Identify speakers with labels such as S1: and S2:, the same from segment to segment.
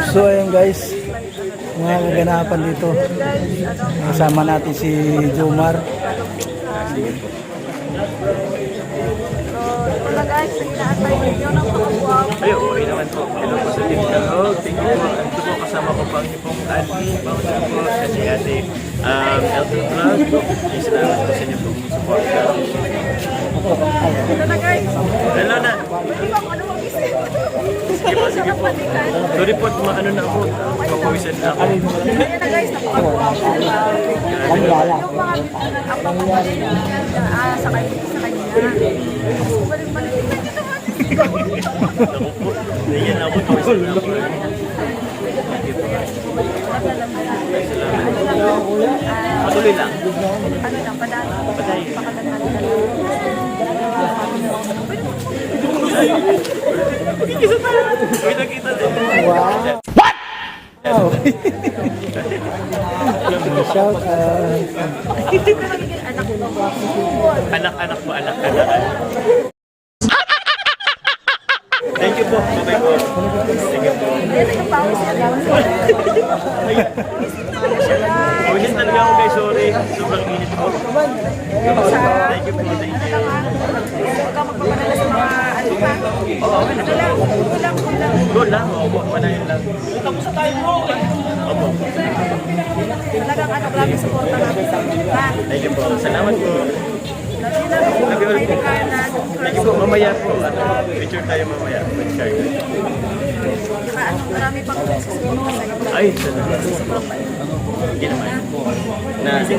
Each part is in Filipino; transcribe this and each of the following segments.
S1: So ayun guys, mga kaganapan dito. Kasama natin si Jomar.
S2: Ay, okay naman po. Hello po sa Team Kalog. Thank you po. Ito po kasama ko pang inyong pong Ate, Bawsan po, kasi Ate Elton Vlog. Yung salamat po sa inyo pong support. Hello na. Sige po, sige po. Sorry po, ano na ako. Mapawisan na ako.
S3: Ayan na guys, napakabuha ko. Yung mga sa kanya. Balik-balik.
S2: Ako po. Naiyan na ako. Pawisan na ako. Patuloy lang.
S3: Ano lang, padano.
S2: Patay. Uy, nakita din.
S1: Wow! What? Wow! Shout out!
S2: Anak-anak po, anak-anak. Thank you po. Bye po. Sige po. Pawisin talaga ako guys, sorry. Sobrang init po. Thank you po. Thank you.
S3: Huwag ka magpapadala sa mga ano pa.
S2: Oo,
S3: Kulang.
S2: go lang. Opo, panayin lang. Tapos sa tayo po. Opo.
S3: Talagang ano, grabe suporta namin sa mga.
S2: Thank you po. Salamat po.
S3: Lagi lang, kayo na.
S2: Thank you po. Mamaya po. Picture tayo mamaya. Picture.
S3: Saka ano, marami pang susunod sa'yo.
S2: Ay, salamat. Hindi naman. Na,
S3: Grabe.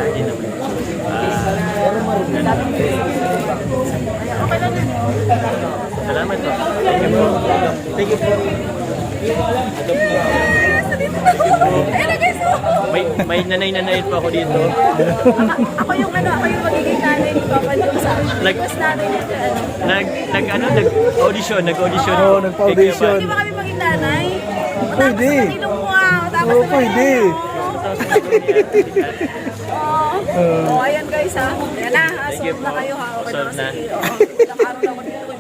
S2: hindi naman.
S3: Okay lang na.
S2: Salamat po. Thank you po. Thank you po.
S3: Ayun na guys, oh.
S2: May nanay-nanay pa ako dito.
S3: Ako yung magiging nanay ni Papa dito sa request natin yung
S2: Nag-audition.
S1: Oo, nagpa-audition.
S3: Hindi ba kami maging nanay?
S1: Pwede.
S3: Tapos sa ilong mo tapos
S1: Oo, pwede.
S3: Oh, ayan guys ha. Ayan na, solve na kayo ha. Okay
S2: Solve na.
S3: sige. Ilang araw na ako dito.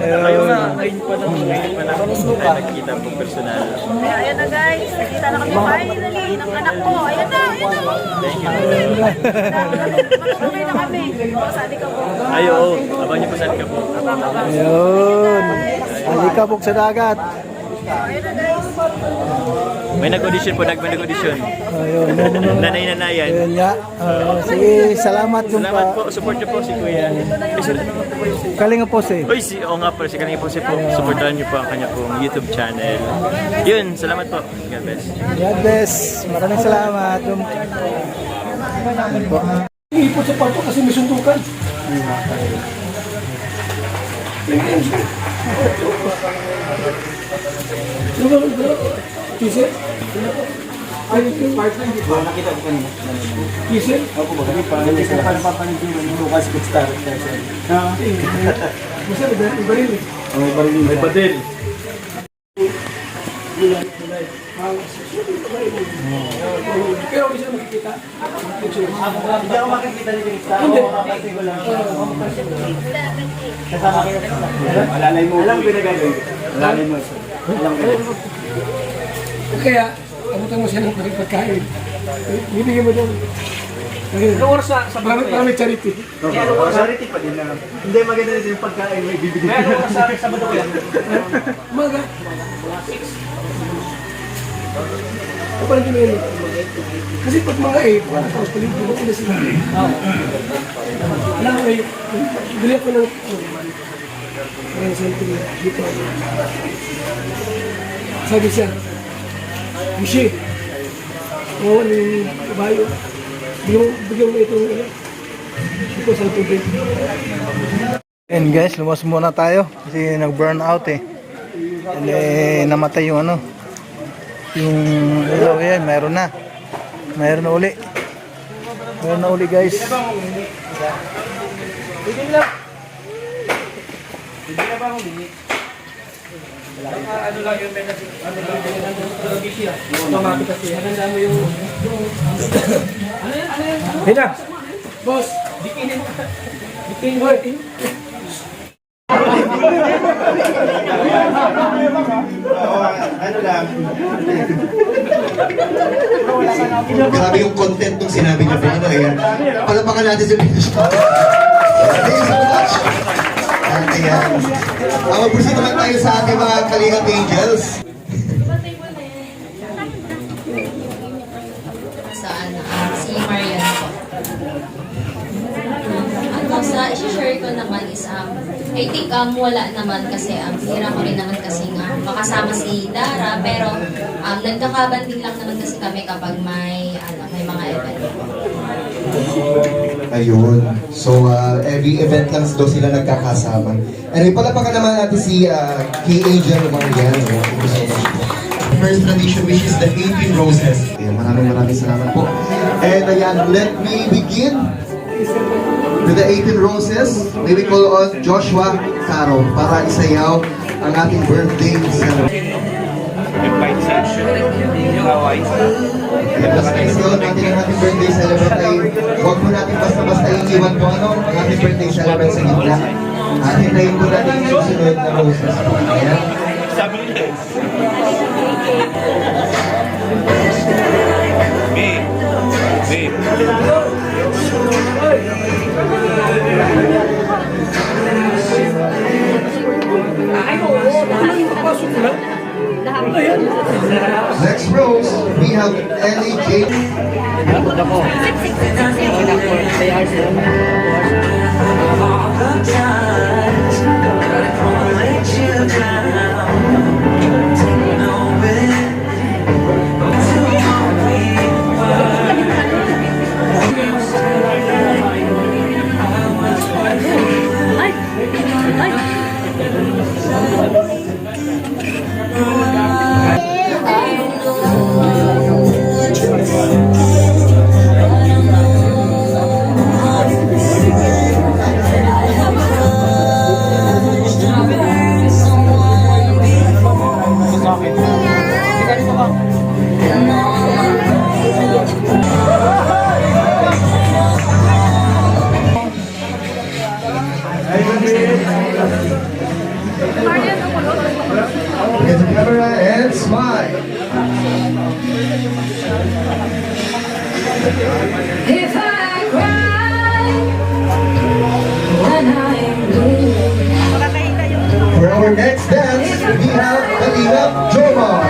S2: Kayo na, ngayon pa lang tayo nagkita po personal.
S3: Kaya ayan na guys, nakita na kami finally ng anak ko. Ayan na.
S2: Thank you.
S3: Matutuloy na kami. O, sali ka po.
S2: Ay, oo. Abang niyo po saan ka po.
S3: Abang.
S1: Ayun! Alikabok sa dagat.
S3: Ayan na guys.
S2: May nag-audition po, nag-audition.
S1: Ayun.
S2: Nanay-nanayan.
S1: Ayun nga. Sige, salamat dun
S2: Salamat
S1: pa.
S2: po, support niyo po si Kuya.
S1: Kalinga po si.
S2: Uy, oo nga po, si Kalinga po si po. Supportahan niyo po ang kanya pong YouTube channel. Yun, salamat po. God bless.
S1: God bless. Maraming salamat. Ayun po.
S4: Ipot sa parto kasi may suntukan. Kisir? Ay, part lang dito. Nakita ko kanina. Kisir? Ako ba? Hindi ka napapanig yung Lucas Good Star. Kasi iba rin eh. May badil. Pero hindi sila makikita. Hindi ako makikita dito. Hindi. Kasama kayo. Alalay mo. Alam pinagagawin. Alalay mo. Alam ko. Kaya, abutan mo siya ng pagkain. Bibigyan mo doon. Anong oras sa marami charity.
S5: Kaya anong oras? Charity pa din na. Hindi maganda din yung pagkain may bibigyan.
S4: Kaya anong oras sa Sabado ko yan? Umaga. Ano pa rin yun? Kasi pag mga 8, wala tapos paligid mo sila sila. Alam ko eh, bili ako ng ngayon sa ito dito. Sabi siya, Mishi, ngayon yung kabayo, bigyan mo itong ito sa tubig.
S1: And guys, lumas muna tayo kasi nag-burn out eh. And namatay yung ano. Yung ilaw yan, mayroon na. Mayroon na uli. Mayroon na uli guys.
S4: Ano lang yung ano lang yung maganda mo yung Hina! Boss, bikinin mo. Bikinin mo.
S5: Ano lang.
S6: Grabe yung content nung sinabi niyo po. Ano yan? Palapakan natin si Venus. Thank you so much. At ayan. Mag-proceed naman tayo sa ating mga Kalingap Angels.
S7: Sa ano, si Marian po. Ano, sa i-share ko naman is, I think wala naman kasi hira ko rin naman kasi makasama si Dara, pero nagkakabanding lang naman kasi kami kapag may mga event.
S6: Ayun. So, every event lang daw sila nagkakasama. Anyway, palapakan naman natin si Kay Angel Marian. Thank you so much po. First tradition, which is the 18 roses. Ayan, maraming salamat po. And ayan, let me begin with the 18 roses. May we call on Joshua Caro para isayaw ang ating birthday celebration.
S2: Invite section.
S6: Ayan, basta isayaw natin ang ating birthday celebration ay huwag mo natin basta-basta iiwan po ang ating birthday celebration sa gitna. At hintayin po natin yung susunod na roses po. Ayan.
S2: Sabi nila. Babe.
S6: Next rose, we have Ellie J. Get the camera and smile.
S8: If I cry when I'm blue,
S6: For our next dance, we have Kalingap Jomar.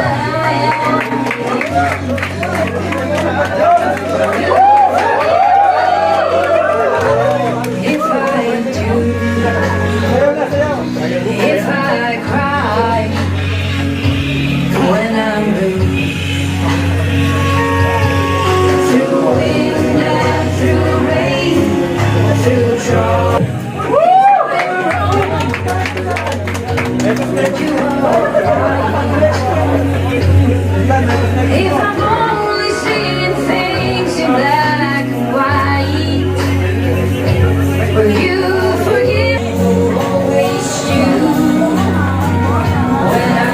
S8: if I do, if I cry when I'm blue, through wind and through rain, through trouble. If I'm only seeing things in black and white, will you forgive me? Always you when I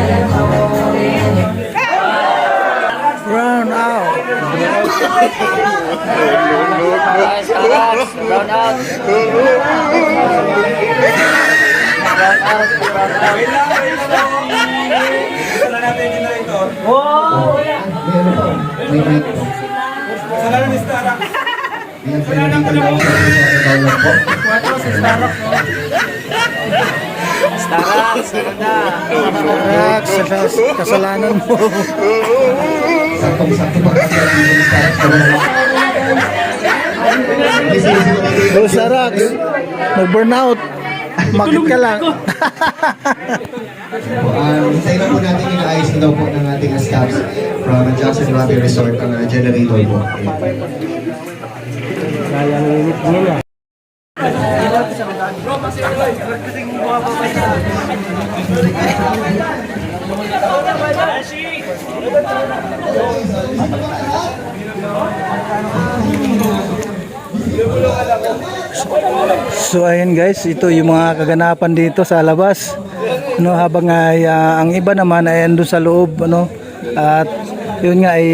S8: am holding you.
S1: Run out.
S6: May ano po? May mic po. May ang pinagiging lang po.
S1: Relax, kasalanan mo.
S6: Saktong-sakto pa kasi ang mga stars ko lang.
S1: Go Sarax, nag-burnout. Makit ka lang.
S6: Hintayin lang po natin yung ayos na daw po ng ating staffs from Jackson Valley Resort ang generator po.
S1: So ayun guys, ito yung mga kaganapan dito sa labas. No, habang ang iba naman ay andun sa loob, ano. At yun nga ay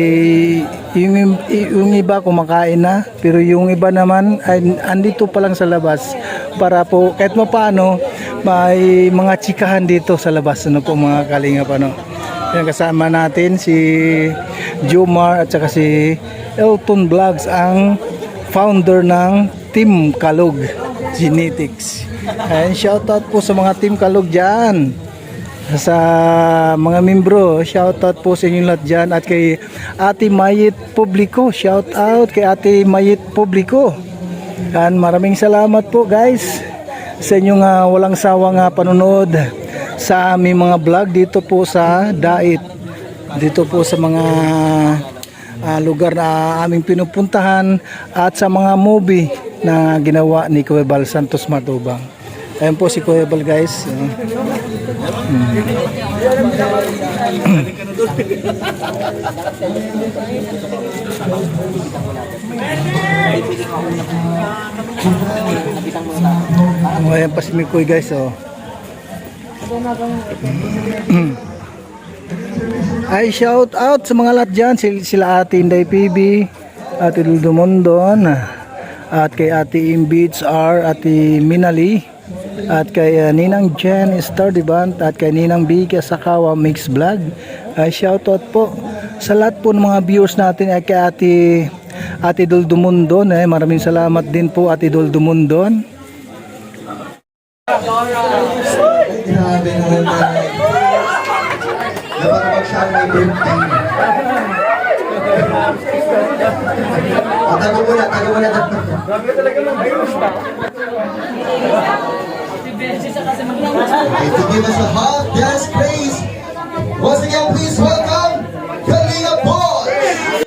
S1: yung iba kumakain na, pero yung iba naman ay andito pa lang sa labas para po kahit paano may mga chikahan dito sa labas, ano po mga kalingap, ano. Yan, kasama natin si Jomar at saka si Elton Vlogs, ang founder ng Team Kalog Genetics. And shoutout po sa mga Team Kalog dyan, sa mga membro, shoutout po sa inyo lahat dyan, at kay Ate Mayit Publico, shoutout kay Ate Mayit Publico. And maraming salamat po guys sa inyong walang sawang panonood sa aming mga vlog dito po sa Dait, dito po sa mga lugar na aming pinupuntahan at sa mga movie na ginawa ni Kuya Bal Santos Matubang. Ayan po si Kuya Bal guys. Ayan pa si Mikoy guys, oh. Ay, shout out sa mga lahat dyan, sila Ate Inday PB, Ate Luldo Mondon, at kay Ate Imbits R, Ate Minali, at kay Ninang Jen Star Dibant, at kay Ninang Bika Sakawa Mix Vlog. Ay, shout out po sa lahat po ng mga viewers natin, at kay Ate Duldo Mondon. Maraming salamat din po Ate Duldo Mondon.
S6: Grabe naman na. Dapat mag-siya may birthday. Tago muna. Grabe talaga ng virus ba? Okay, to give us a hot dance praise. Once again, please welcome Kalinga Boys.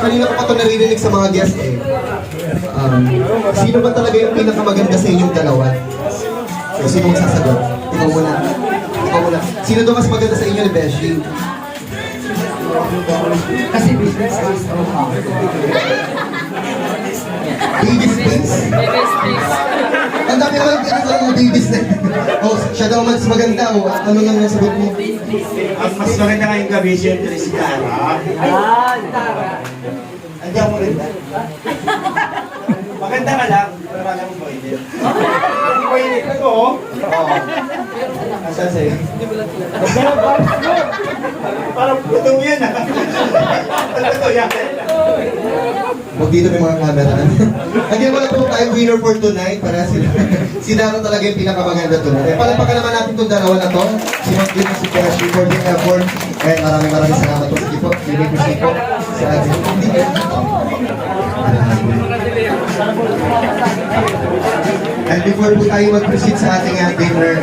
S6: Kanina ko pa ito naririnig sa mga guest eh. Sino ba talaga yung pinakamaganda sa inyong dalawa? So, sino magsasagot? Ikaw muna. Ikaw muna. Sino daw mas maganda sa inyo ni Beshi?
S4: Kasi business is
S6: Baby space? Ang dami naman ang pinag ng baby space. Oh, siya daw mas maganda. Oh, ano lang yung sagot mo?
S5: Ang mas maganda ngayong gabi, siyempre si Tara. Hindi ako maganda. Maganda ka lang, pero wala mong pwede. Hindi pwede ako, oh. Oo. Asan sa'yo? Parang putong yan, ah. Parang putong yan.
S6: Huwag dito may mga camera. Again, wala po tayong winner for tonight. Para si Dara talaga yung pinakamaganda tonight. Palapakan naman natin itong dalawa na to. Si Magdino, si Beshi for the effort. And maraming salamat po. Sige po. Sige po. Sige po. Sa atin. And before po tayo mag-proceed sa ating dinner.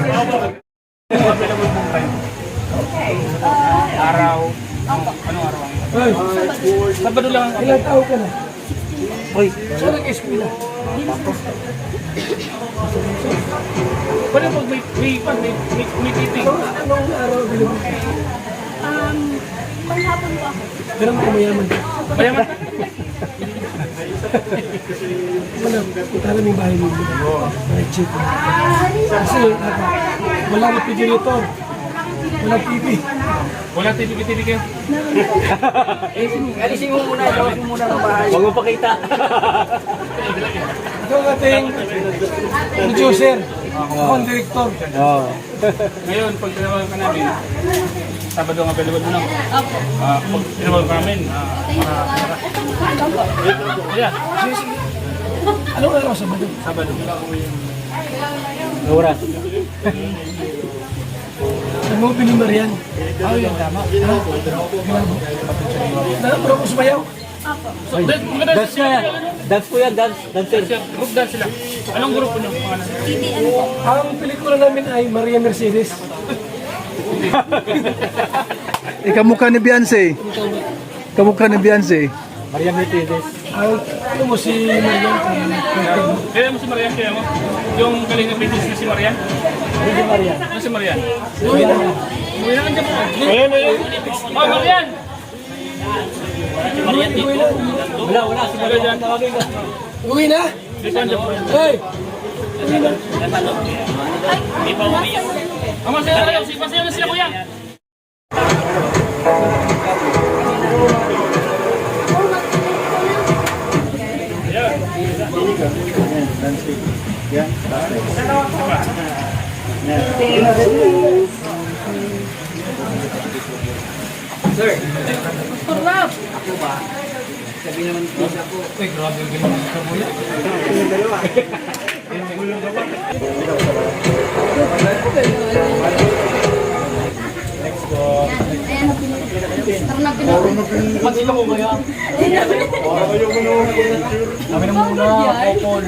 S4: Sabado lang. Ilang tao ka na? Hoy. Saan nag-eskwela? Wala pag may titing. Anong araw bilang?
S3: Panghapon po ako.
S4: Pero mayaman. Mayaman? Wala, punta namin yung bahay nila. Check. Kasi wala na refrigerator. Wala TV. Wala TV kayo?
S5: Alisin mo muna, ilawin mo muna ng bahay.
S2: Huwag mo pakita.
S4: Ito ang ating producer. Ako ang director.
S9: Ngayon, pag tinawagan ka namin, Sabado ang available mo na. Pag tinawagan ka namin, yeah.
S4: Anong araw Sabado?
S9: Sabado.
S2: Oras.
S4: Ano mo pinimarian? Yan tama. Pero ko sumayaw?
S2: Dance na yan. Dance po yan, dance. Dancer.
S9: Group dance sila. Anong grupo niyo?
S4: Ang pelikula namin ay Maria Mercedes.
S1: Kamukha ni Beyonce. Kamukha ni Beyonce.
S2: Maria Mercedes.
S4: Ano mo si Marian?
S9: Kaya mo si Marian, kaya mo? Yung kalinga business na si Marian?
S2: Hindi si Maria.
S9: Ano si Marian? Uwi na nandiyan po. Ayan. Oh, Marian! Si Marian dito.
S2: Wala. Si Maria dyan.
S4: Uwi na?
S9: Dito nandiyan po.
S4: Hey!
S9: Hindi pa uwi yan. Ang masaya kayo, masaya na sila kuya.
S5: Sir,
S3: Kurwap!
S5: ako ba? Sabi naman po ako.
S4: Uy, grabe yung gano'n sa buya.
S5: Yung dalawa.
S4: Pag-ilo ko kaya? Kami na muna, Opol.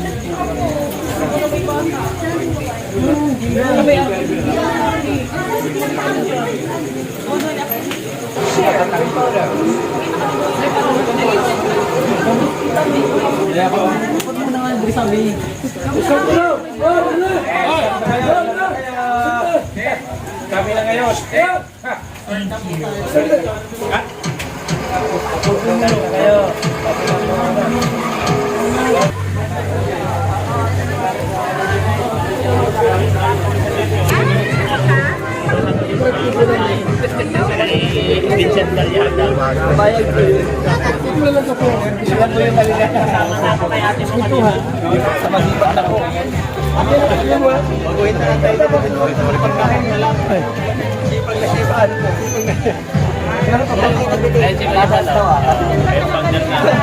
S4: Kami na ngayon. Ayun! Ha!
S2: Vincent Galiaga.
S5: Baguhin na natin ito. Pagkain na lang. Sipag na sipag.
S2: Ayun si Plaza daw. Ayun pagdar na.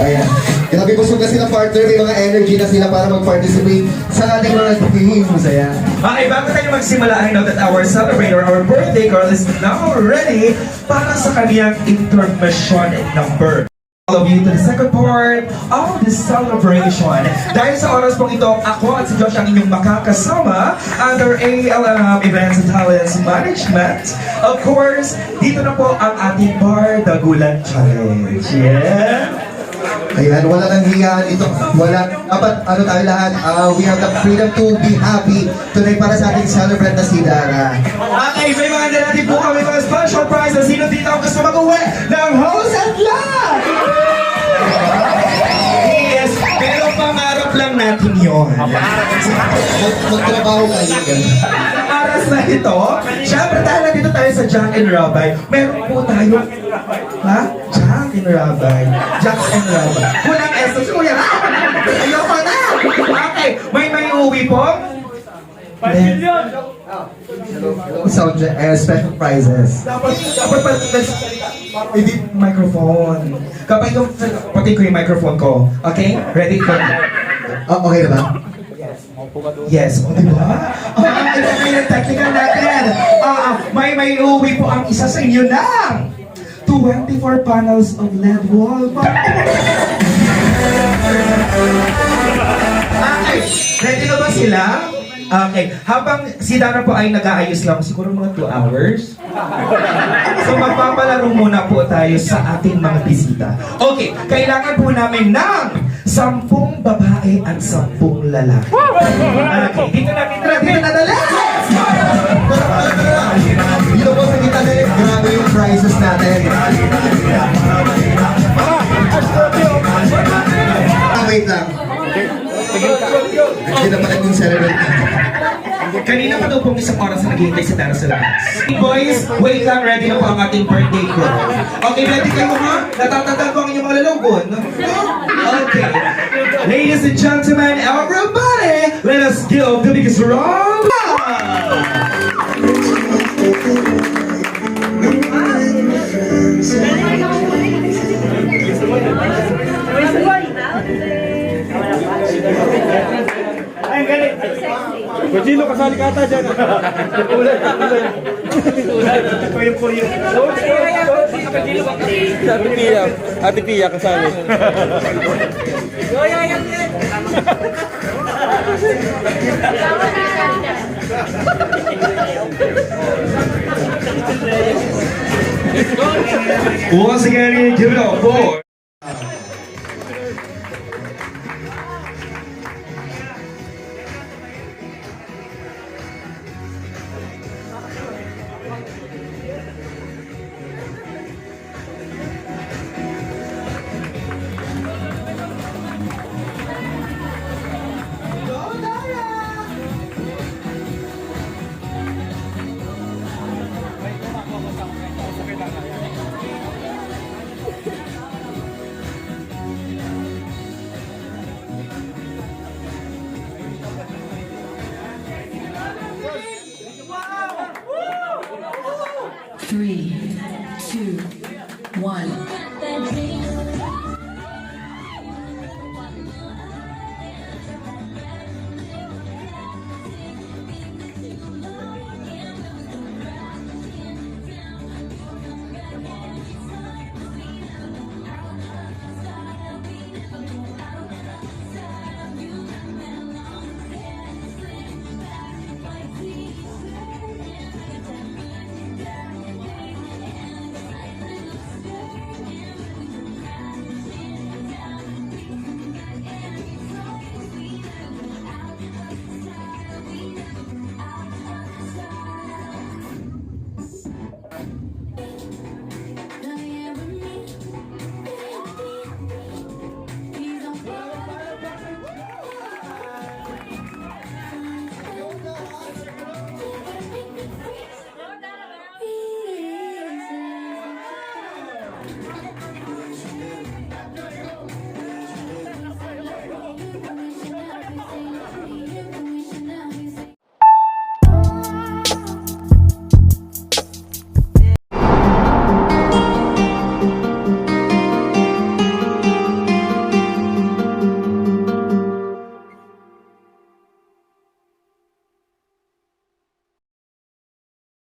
S6: Ayan. Grabe busog na sila partner, may mga energy na sila para mag-participate sa ating mga games. Ayan.
S10: Okay, bago tayo magsimula, I know that our celebrator, our birthday girl is now ready para sa kaniyang intermission number. All of you to the second part of the celebration. Dahil sa oras pong ito, ako at si Josh ang inyong makakasama under ALM Events and Talents Management. Of course, dito na po ang ating Bar Dagulan Challenge. Yeah!
S6: Ayan, wala nang hiyaan ito. Wala, dapat ano tayo lahat, we have the freedom to be happy today para sa ating celebrant na si Dara.
S10: Okay, may mga natin po kami mga special prizes. Sino dito ang gusto mag-uwi ng hose and lot? Yes, pero pangarap lang natin yun.
S6: Magtrabaho kayo.
S10: Aras na ito, syempre dahil nandito tayo sa Jack and Rabbi, meron po tayo, ha? Jack and Rabbi. Jack and Rabbi. Kulang esos, kuya na! Ayoko na! Okay, may uuwi po?
S9: 5 million!
S6: Sound, special prizes.
S10: Dapat pa, edit microphone. Kapag yung, pati ko yung microphone ko. Okay? Ready?
S6: Oh, okay na ba?
S10: Yes, o diba? Ito kayo yung technical natin. May uuwi po ang isa sa inyo ng 24 panels of LED wall. Okay, ready na ba sila? Okay, habang si Dara po ay nag-aayos lang, siguro mga 2 hours. So magpapalaro muna po tayo sa ating mga bisita. Okay, kailangan po namin ng 10 babae at 10 lalaki. Okay, dito na dali!
S6: Dito po sa kita na grabe yung prizes natin. Wait lang. Hindi na pala yung celebrate.
S10: Kanina pa daw pong isang oras na naghihintay sa Dara sa labas. Boys, wait lang, ready na po ang ating birthday ko. Okay, ready kayo ha? Natatandaan ko ang inyong mga lalagon. Okay. Ladies and gentlemen, everybody, let us give the biggest round of
S9: Kujilo, kasali ka ata dyan. Ulan. Ito yung Korea. Ate Pia, kasali.
S10: once again, give it up for